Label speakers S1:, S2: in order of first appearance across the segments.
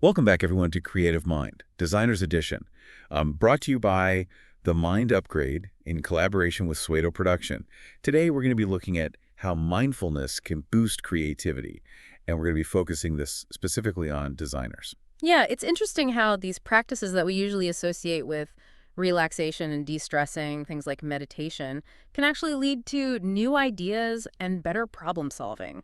S1: Welcome back, everyone, to Creative Mind, Designer's Edition, brought to you by the Mind Upgrade in collaboration with Suedo Production. Today, we're going to be looking at how mindfulness can boost creativity, and we're going to be focusing this specifically on designers.
S2: Yeah, it's interesting how these practices that we usually associate with relaxation and de-stressing, things like meditation, can actually lead to new ideas and better problem solving.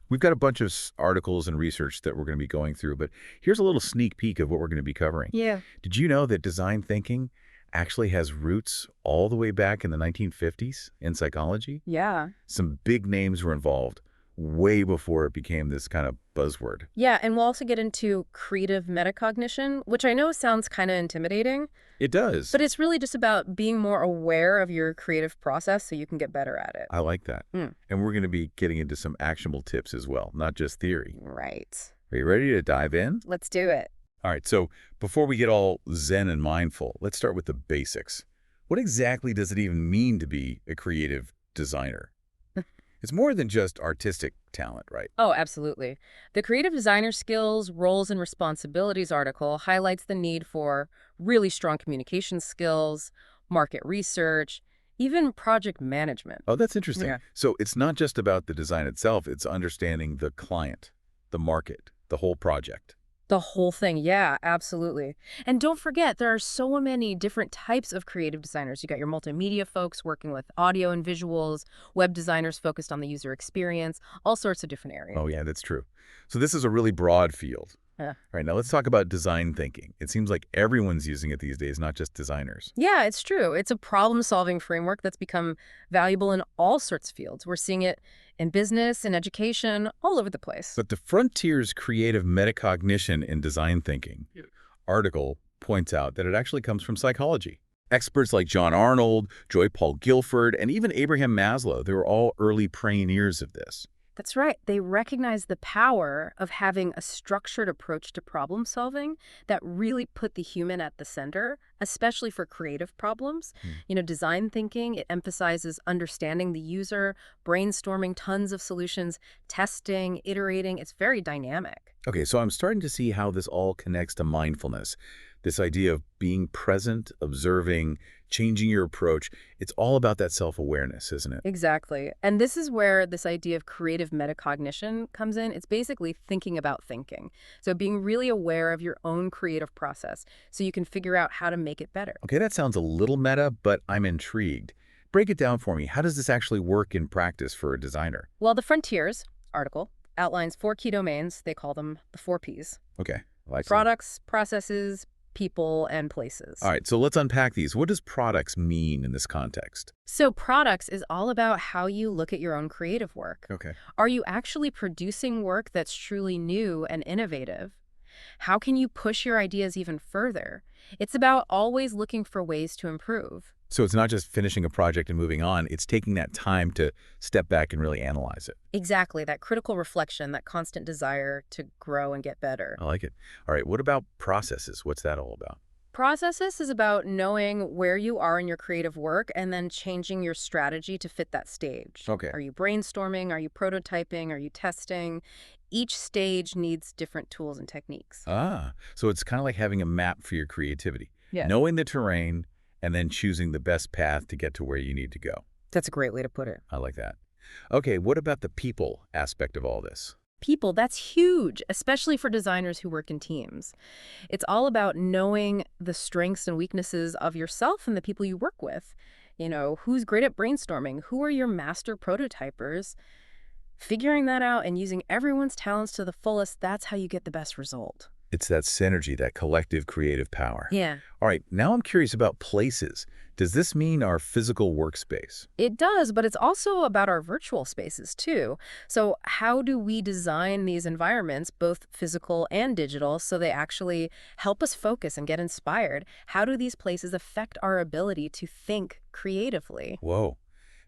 S1: We've got a bunch of articles and research that we're going to be going through, but here's a little sneak peek of what we're going to be covering.
S2: Yeah.
S1: Did you know that design thinking actually has roots all the way back in the 1950s in psychology?
S2: Yeah.
S1: Some big names were involved way before it became this kind of buzzword.
S2: Yeah, and we'll also get into creative metacognition, which I know sounds kind of intimidating,
S1: It does.
S2: but it's really just about being more aware of your creative process so you can get better at it.
S1: I like that.
S2: Mm.
S1: And we're going to be getting into some actionable tips as well, not just theory.
S2: Right.
S1: Are you ready to dive in?
S2: Let's do it.
S1: All right, so before we get all zen and mindful, let's start with the basics. What exactly does it even mean to be a creative designer? It's more than just artistic talent, right?
S2: Oh, absolutely. The Creative Designer Skills, Roles, and Responsibilities article highlights the need for really strong communication skills, market research, even project management.
S1: Oh, that's interesting.
S2: Yeah.
S1: So it's not just about the design itself, it's understanding the client, the market, the whole project.
S2: The whole thing, yeah, absolutely. And don't forget, there are so many different types of creative designers. You got your multimedia folks working with audio and visuals, web designers focused on the user experience, all sorts of different areas.
S1: Oh, yeah, that's true. So this is a really broad field.
S2: Yeah.
S1: All right, now let's talk about design thinking. It seems like everyone's using it these days, not just designers.
S2: Yeah, it's true. It's a problem-solving framework that's become valuable in all sorts of fields. We're seeing it in business, in education, all over the place.
S1: But the Frontiers Creative Metacognition in Design Thinking article points out that it actually comes from psychology. Experts like John Arnold, Joy Paul Guilford, and even Abraham Maslow, they were all early pioneers of this.
S2: That's right. They recognize the power of having a structured approach to problem solving that really put the human at the center, especially for creative problems. Design thinking, it emphasizes understanding the user, brainstorming tons of solutions, testing, iterating. It's very dynamic.
S1: Okay, so I'm starting to see how this all connects to mindfulness. This idea of being present, observing, changing your approach. It's all about that self-awareness, isn't it?
S2: Exactly. And this is where this idea of creative metacognition comes in. It's basically thinking about thinking. So being really aware of your own creative process so you can figure out how to make it better.
S1: Okay, that sounds a little meta, but I'm intrigued. Break it down for me. How does this actually work in practice for a designer?
S2: Well, the Frontiers article outlines 4 key domains. They call them the 4 Ps.
S1: Okay, I like that.
S2: Products, processes, people, and places.
S1: All right, so let's unpack these. What does products mean in this context?
S2: So products is all about how you look at your own creative work.
S1: Okay.
S2: Are you actually producing work that's truly new and innovative? How can you push your ideas even further? It's about always looking for ways to improve.
S1: So it's not just finishing a project and moving on, it's taking that time to step back and really analyze it.
S2: Exactly, that critical reflection, that constant desire to grow and get better.
S1: I like it. All right, what about processes? What's that all about?
S2: Processes is about knowing where you are in your creative work and then changing your strategy to fit that stage.
S1: Okay.
S2: Are you brainstorming? Are you prototyping? Are you testing? Each stage needs different tools and techniques.
S1: Ah, so it's kind of like having a map for your creativity.
S2: Yeah.
S1: Knowing the terrain and then choosing the best path to get to where you need to go.
S2: That's a great way to put it.
S1: I like that. Okay, what about the people aspect of all this?
S2: People, that's huge, especially for designers who work in teams. It's all about knowing the strengths and weaknesses of yourself and the people you work with. Who's great at brainstorming? Who are your master prototypers? Figuring that out and using everyone's talents to the fullest, that's how you get the best result.
S1: It's that synergy, that collective creative power.
S2: Yeah.
S1: All right, now I'm curious about places. Does this mean our physical workspace?
S2: It does, but it's also about our virtual spaces too. So how do we design these environments, both physical and digital, so they actually help us focus and get inspired? How do these places affect our ability to think creatively?
S1: Whoa,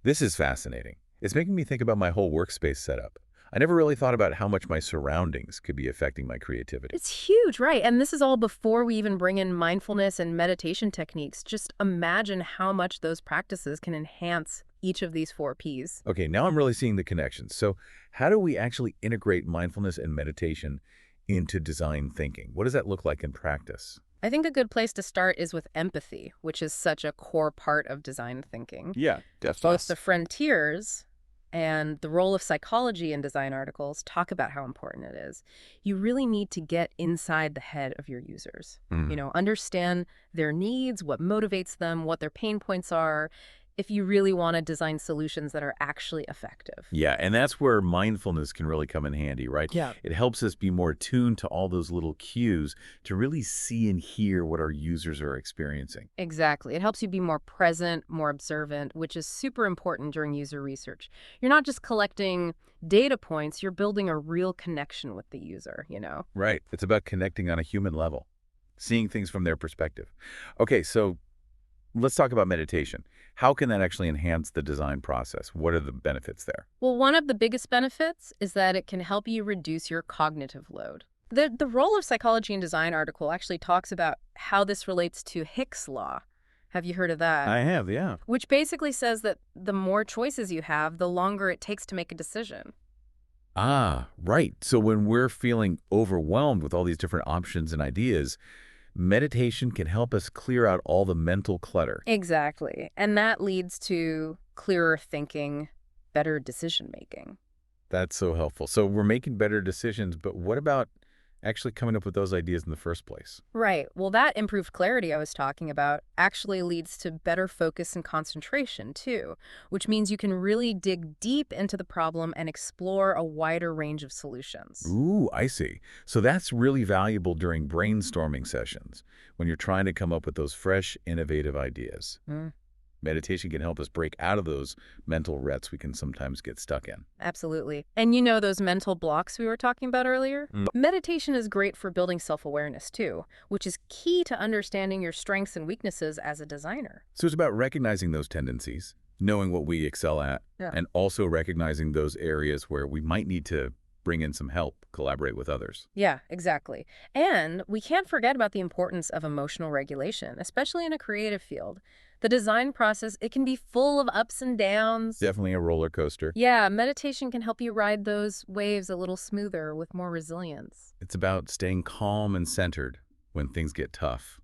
S1: this is fascinating. It's making me think about my whole workspace setup. I never really thought about how much my surroundings could be affecting my creativity.
S2: It's huge, right? And this is all before we even bring in mindfulness and meditation techniques. Just imagine how much those practices can enhance each of these 4 Ps.
S1: Okay, now I'm really seeing the connections. So how do we actually integrate mindfulness and meditation into design thinking? What does that look like in practice?
S2: I think a good place to start is with empathy, which is such a core part of design thinking.
S1: Yeah,
S2: Both
S1: definitely.
S2: the frontiers and the role of psychology in design articles talk about how important it is. You really need to get inside the head of your users.
S1: Mm.
S2: Understand their needs, what motivates them, what their pain points are, if you really want to design solutions that are actually effective.
S1: Yeah, and that's where mindfulness can really come in handy, right?
S2: Yeah.
S1: It helps us be more attuned to all those little cues to really see and hear what our users are experiencing.
S2: Exactly. It helps you be more present, more observant, which is super important during user research. You're not just collecting data points, you're building a real connection with the user.
S1: Right. It's about connecting on a human level, seeing things from their perspective. Okay, so let's talk about meditation. How can that actually enhance the design process? What are the benefits there?
S2: Well, one of the biggest benefits is that it can help you reduce your cognitive load. The role of psychology in design article actually talks about how this relates to Hick's law. Have you heard of that?
S1: I have, yeah.
S2: Which basically says that the more choices you have, the longer it takes to make a decision.
S1: Ah, right. So when we're feeling overwhelmed with all these different options and ideas, meditation can help us clear out all the mental clutter.
S2: Exactly. And that leads to clearer thinking, better decision making.
S1: That's so helpful. So we're making better decisions, but what about actually coming up with those ideas in the first place?
S2: Right. Well, that improved clarity I was talking about actually leads to better focus and concentration, too, which means you can really dig deep into the problem and explore a wider range of solutions.
S1: Ooh, I see. So that's really valuable during brainstorming sessions when you're trying to come up with those fresh, innovative ideas.
S2: Mm,
S1: Meditation can help us break out of those mental ruts we can sometimes get stuck in.
S2: absolutely. And those mental blocks we were talking about earlier? Meditation is great for building self-awareness, too, which is key to understanding your strengths and weaknesses as a designer.
S1: So it's about recognizing those tendencies, knowing what we excel at,
S2: Yeah.
S1: and also recognizing those areas where we might need to bring in some help, collaborate with others.
S2: Yeah, exactly. And we can't forget about the importance of emotional regulation, especially in a creative field. The design process, it can be full of ups and downs.
S1: Definitely a roller coaster.
S2: Yeah, meditation can help you ride those waves a little smoother with more resilience.
S1: It's about staying calm and centered when things get tough,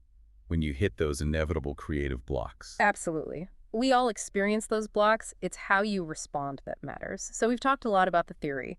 S1: when you hit those inevitable creative blocks.
S2: Absolutely. We all experience those blocks. It's how you respond that matters. So we've talked a lot about the theory.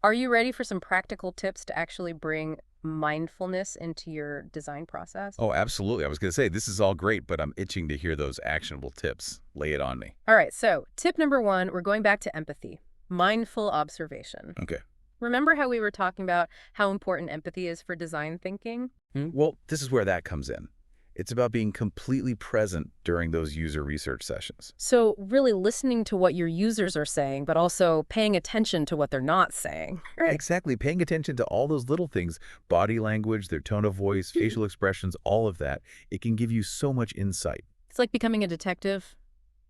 S2: Are you ready for some practical tips to actually bring mindfulness into your design process?
S1: Oh, absolutely. I was going to say, this is all great, but I'm itching to hear those actionable tips. Lay it on me.
S2: All right, so tip number 1, we're going back to empathy, mindful observation.
S1: Okay.
S2: Remember how we were talking about how important empathy is for design thinking?
S1: Well, this is where that comes in. It's about being completely present during those user research sessions.
S2: So really listening to what your users are saying, but also paying attention to what they're not saying. Right.
S1: Exactly. Paying attention to all those little things, body language, their tone of voice, facial expressions, all of that. It can give you so much insight.
S2: It's like becoming a detective,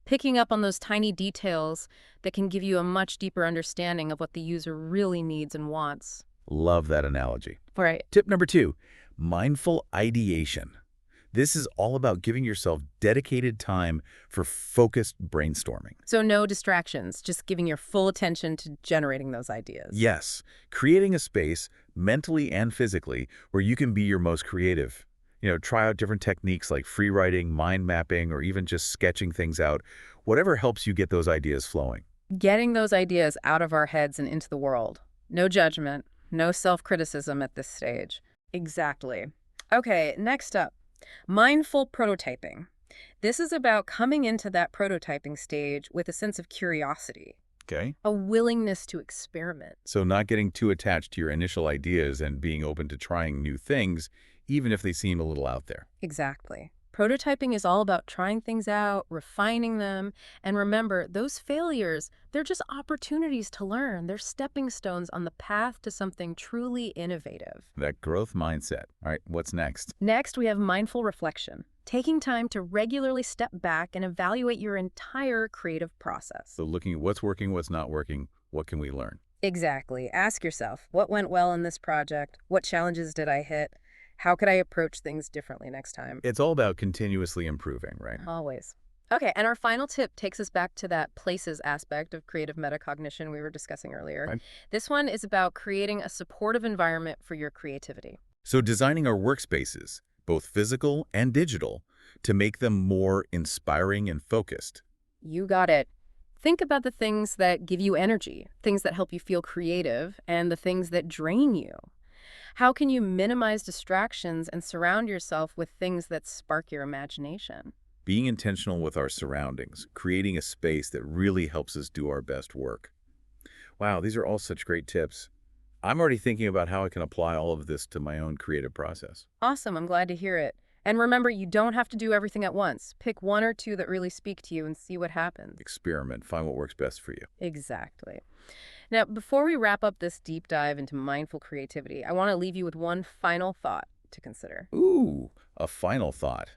S2: picking up on those tiny details that can give you a much deeper understanding of what the user really needs and wants.
S1: Love that analogy.
S2: Right.
S1: Tip number 2, mindful ideation. This is all about giving yourself dedicated time for focused brainstorming.
S2: So no distractions, just giving your full attention to generating those ideas.
S1: Yes, creating a space, mentally and physically, where you can be your most creative. Try out different techniques like free writing, mind mapping, or even just sketching things out. Whatever helps you get those ideas flowing.
S2: Getting those ideas out of our heads and into the world. No judgment, no self-criticism at this stage. Exactly. Okay, next up. Mindful prototyping. This is about coming into that prototyping stage with a sense of curiosity,
S1: Okay.
S2: a willingness to experiment.
S1: So not getting too attached to your initial ideas and being open to trying new things, even if they seem a little out there.
S2: Exactly. Prototyping is all about trying things out, refining them, and remember, those failures, they're just opportunities to learn. They're stepping stones on the path to something truly innovative.
S1: That growth mindset. All right, what's next?
S2: Next, we have mindful reflection, taking time to regularly step back and evaluate your entire creative process.
S1: So looking at what's working, what's not working, what can we learn?
S2: Exactly. Ask yourself, what went well in this project? What challenges did I hit? How could I approach things differently next time?
S1: It's all about continuously improving, right?
S2: Always. Okay, and our final tip takes us back to that places aspect of creative metacognition we were discussing earlier.
S1: Right?
S2: This one is about creating a supportive environment for your creativity.
S1: So designing our workspaces, both physical and digital, to make them more inspiring and focused.
S2: You got it. Think about the things that give you energy, things that help you feel creative, and the things that drain you. How can you minimize distractions and surround yourself with things that spark your imagination?
S1: Being intentional with our surroundings, creating a space that really helps us do our best work. Wow, these are all such great tips. I'm already thinking about how I can apply all of this to my own creative process.
S2: Awesome, I'm glad to hear it. And remember, you don't have to do everything at once. Pick one or two that really speak to you and see what happens.
S1: Experiment, find what works best for you.
S2: Exactly. Now, before we wrap up this deep dive into mindful creativity, I want to leave you with one final thought to consider.
S1: Ooh, a final thought.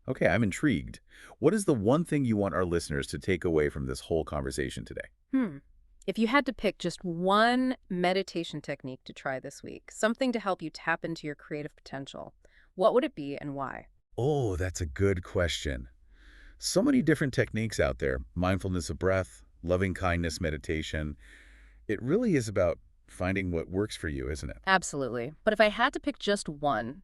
S1: Okay, I'm intrigued. What is the one thing you want our listeners to take away from this whole conversation today?
S2: If you had to pick just one meditation technique to try this week, something to help you tap into your creative potential, what would it be and why?
S1: Oh, that's a good question. So many different techniques out there. Mindfulness of breath, loving kindness meditation. It really is about finding what works for you, isn't it?
S2: Absolutely. But if I had to pick just one,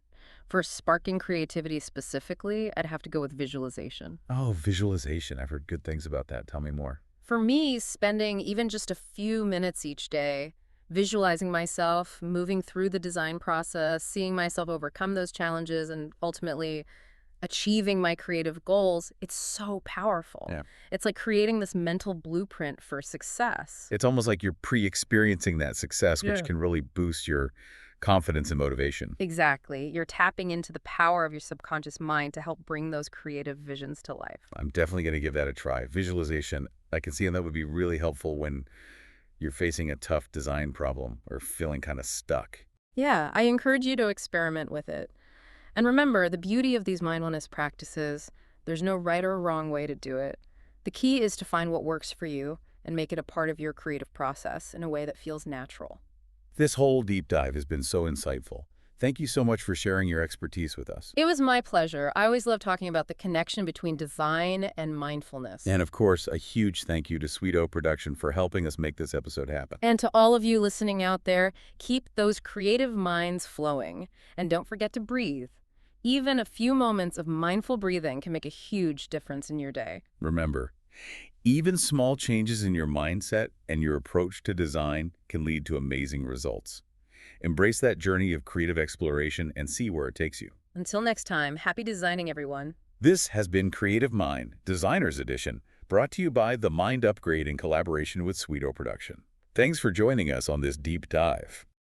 S2: for sparking creativity specifically, I'd have to go with visualization.
S1: Oh, visualization. I've heard good things about that. Tell me more.
S2: For me, spending even just a few minutes each day visualizing myself, moving through the design process, seeing myself overcome those challenges, and ultimately achieving my creative goals, it's so powerful.
S1: Yeah.
S2: It's like creating this mental blueprint for success.
S1: It's almost like you're pre-experiencing that success, which
S2: Yeah.
S1: can really boost your confidence and motivation.
S2: Exactly. You're tapping into the power of your subconscious mind to help bring those creative visions to life.
S1: I'm definitely going to give that a try. Visualization, I can see how that would be really helpful when you're facing a tough design problem or feeling kind of stuck.
S2: Yeah, I encourage you to experiment with it. And remember, the beauty of these mindfulness practices, there's no right or wrong way to do it. The key is to find what works for you and make it a part of your creative process in a way that feels natural.
S1: This whole deep dive has been so insightful. Thank you so much for sharing your expertise with us.
S2: It was my pleasure. I always love talking about the connection between design and mindfulness.
S1: And of course, a huge thank you to Sweet O Production for helping us make this episode happen.
S2: And to all of you listening out there, keep those creative minds flowing. And don't forget to breathe. Even a few moments of mindful breathing can make a huge difference in your day.
S1: Remember, even small changes in your mindset and your approach to design can lead to amazing results. Embrace that journey of creative exploration and see where it takes you.
S2: Until next time, happy designing, everyone.
S1: This has been Creative Mind, Designer's Edition, brought to you by The Mind Upgrade in collaboration with Sweet O Production. Thanks for joining us on this deep dive.